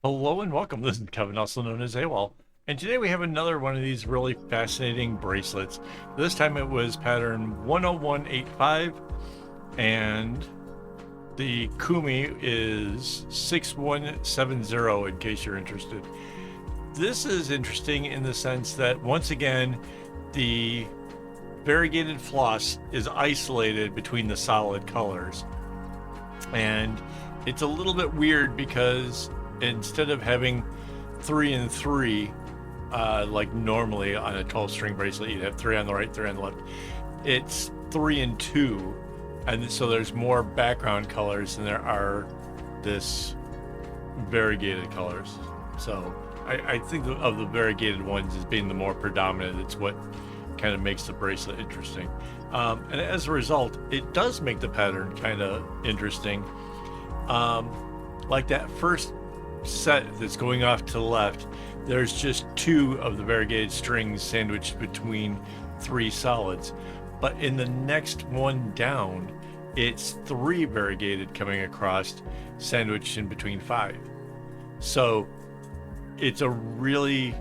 Hello and welcome. This is Kevin, also known as AWOL. And today we have another one of these really fascinating bracelets. This time it was pattern 10185 and the Kumi is 6170 in case you're interested. This is interesting in the sense that once again, the variegated floss is isolated between the solid colors. And it's a little bit weird because instead of having 3 and 3, like normally on a 12 string bracelet, you'd have 3 on the right, 3 on the left. It's 3 and 2, and so there's more background colors than there are this variegated colors. So I think of the variegated ones as being the more predominant. It's what kind of makes the bracelet interesting. And as a result, it does make the pattern kind of interesting. Like that first set that's going off to the left, there's just 2 of the variegated strings sandwiched between 3 solids. But in the next one down, it's 3 variegated coming across, sandwiched in between 5. So it's a really,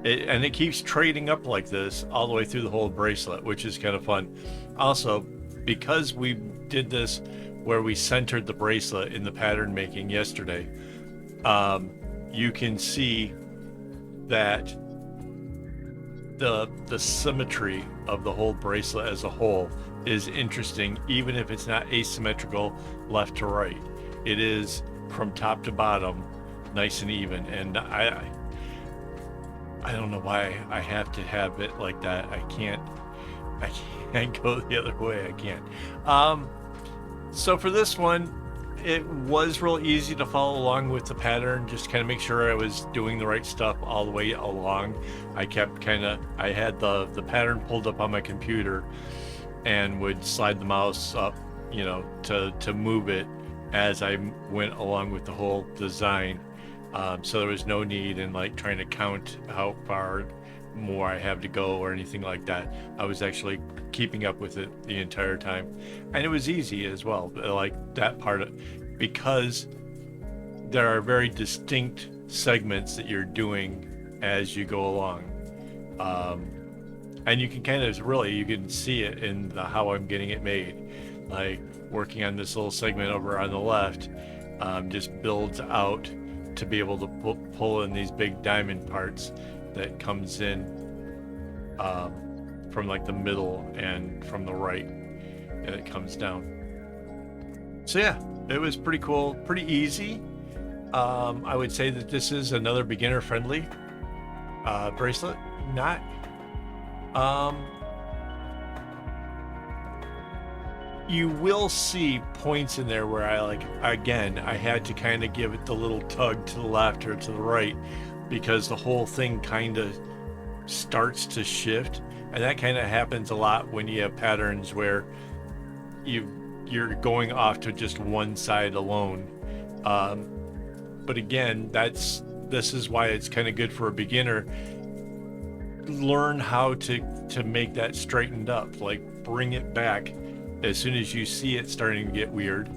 and it keeps trading up like this all the way through the whole bracelet, which is kind of fun. Also, because we did this where we centered the bracelet in the pattern making yesterday, you can see that the symmetry of the whole bracelet as a whole is interesting, even if it's not asymmetrical left to right. It is from top to bottom nice and even, and I don't know why I have to have it like that. I can't go the other way. I can't. So for this one, it was real easy to follow along with the pattern, just kind of make sure I was doing the right stuff all the way along. I had the pattern pulled up on my computer and would slide the mouse up, to move it as I went along with the whole design. So there was no need in like trying to count how far more I have to go or anything like that. I was actually keeping up with it the entire time, and it was easy as well, like that part because there are very distinct segments that you're doing as you go along, and you can you can see it in how I'm getting it made. Like working on this little segment over on the left, just builds out to be able to pull in these big diamond parts that comes in from like the middle and from the right, and it comes down. So yeah, it was pretty cool, pretty easy. I would say that this is another beginner friendly bracelet. Not you will see points in there where I had to kind of give it the little tug to the left or to the right, because the whole thing kind of starts to shift, and that kind of happens a lot when you have patterns where you're going off to just one side alone. But again, this is why it's kind of good for a beginner. Learn how to make that straightened up, like bring it back as soon as you see it starting to get weird,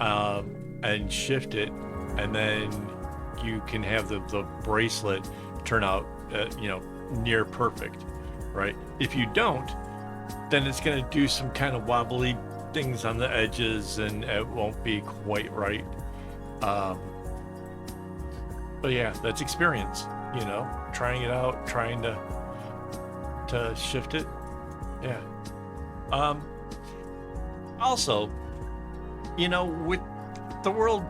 and shift it, and then you can have the bracelet turn out near perfect, right? If you don't, then it's going to do some kind of wobbly things on the edges and it won't be quite right. But yeah, that's experience, trying it out, trying to shift it. Yeah. Also, with the world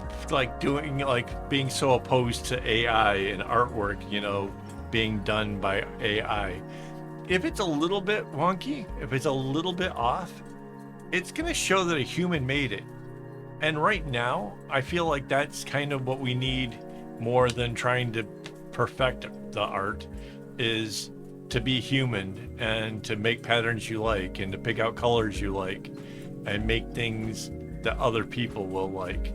being so opposed to AI and artwork, being done by AI, if it's a little bit wonky, if it's a little bit off, it's going to show that a human made it. And right now, I feel like that's kind of what we need more than trying to perfect the art, is to be human and to make patterns you like and to pick out colors you like and make things that other people will like.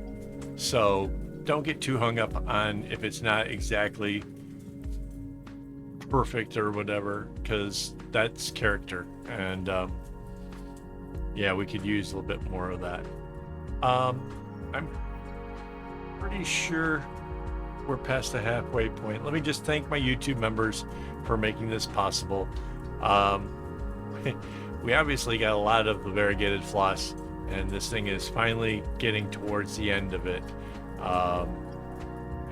So don't get too hung up on if it's not exactly perfect or whatever, because that's character, and yeah, we could use a little bit more of that. I'm pretty sure we're past the halfway point. Let me just thank my YouTube members for making this possible. Um, we obviously got a lot of the variegated floss, and this thing is finally getting towards the end of it.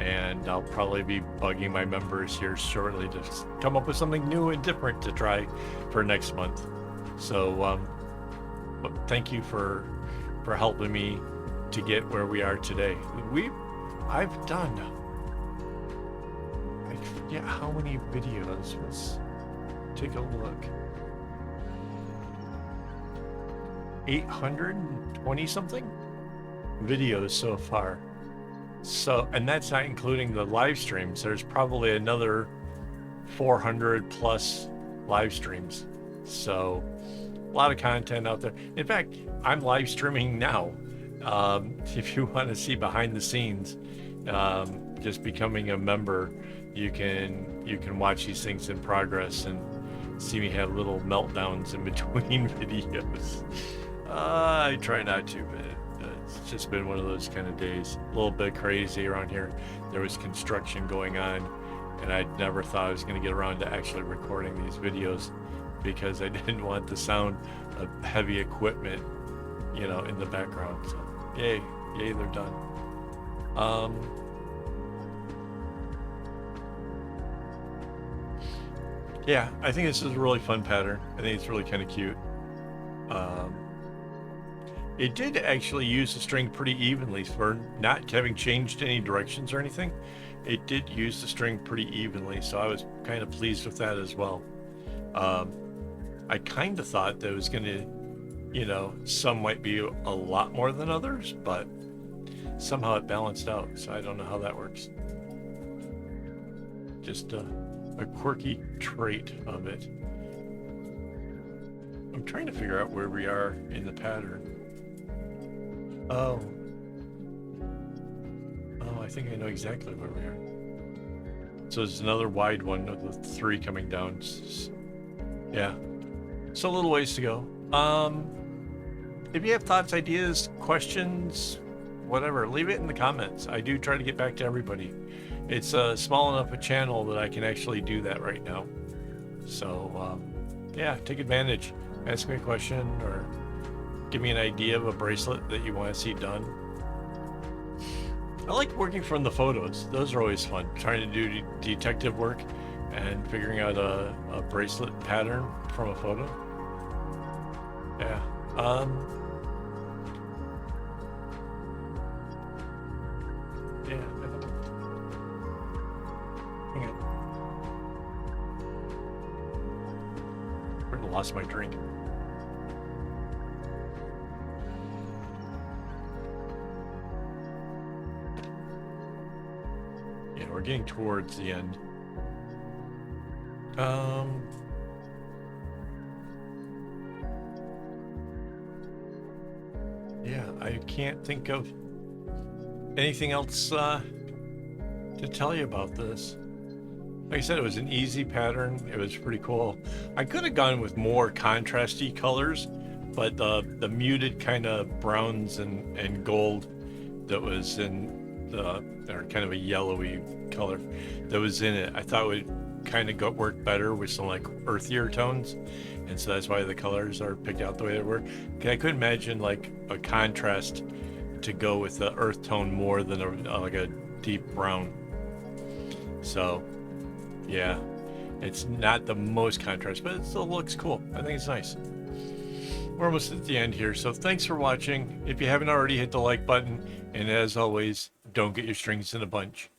And I'll probably be bugging my members here shortly to come up with something new and different to try for next month. So thank you for helping me to get where we are today. I've done, I forget how many videos. Let's take a look. 820 something videos so far. So, and that's not including the live streams. There's probably another 400 plus live streams. So a lot of content out there. In fact, I'm live streaming now. If you want to see behind the scenes, just becoming a member, you can watch these things in progress and see me have little meltdowns in between videos. I try not to, but it's just been one of those kind of days. A little bit crazy around here. There was construction going on, and I never thought I was going to get around to actually recording these videos because I didn't want the sound of heavy equipment, in the background. So, yay, they're done. Yeah, I think this is a really fun pattern. I think it's really kind of cute. It did actually use the string pretty evenly for not having changed any directions or anything. It did use the string pretty evenly, so I was kind of pleased with that as well. I kind of thought that it was going to, some might be a lot more than others, but somehow it balanced out, so I don't know how that works. Just a quirky trait of it. I'm trying to figure out where we are in the pattern. Oh, I think I know exactly where we are. So there's another wide one with 3 coming down. Yeah, so a little ways to go. If you have thoughts, ideas, questions, whatever, leave it in the comments. I do try to get back to everybody. It's small enough a channel that I can actually do that right now. So yeah, take advantage. Ask me a question or give me an idea of a bracelet that you want to see done. I like working from the photos. Those are always fun. Trying to do detective work and figuring out a bracelet pattern from a photo. Yeah. Yeah, I don't know. Hang on. I lost my drink. We're getting towards the end. Yeah, I can't think of anything else to tell you about this. Like I said, it was an easy pattern. It was pretty cool. I could have gone with more contrasty colors, but the muted kind of browns and gold that was in or kind of a yellowy color that was in it, I thought would kind of work better with some like earthier tones, and so that's why the colors are picked out the way they were. I could imagine like a contrast to go with the earth tone more than like a deep brown. So yeah, it's not the most contrast, but it still looks cool. I think it's nice. We're almost at the end here, so thanks for watching. If you haven't already, hit the like button, and as always, don't get your strings in a bunch.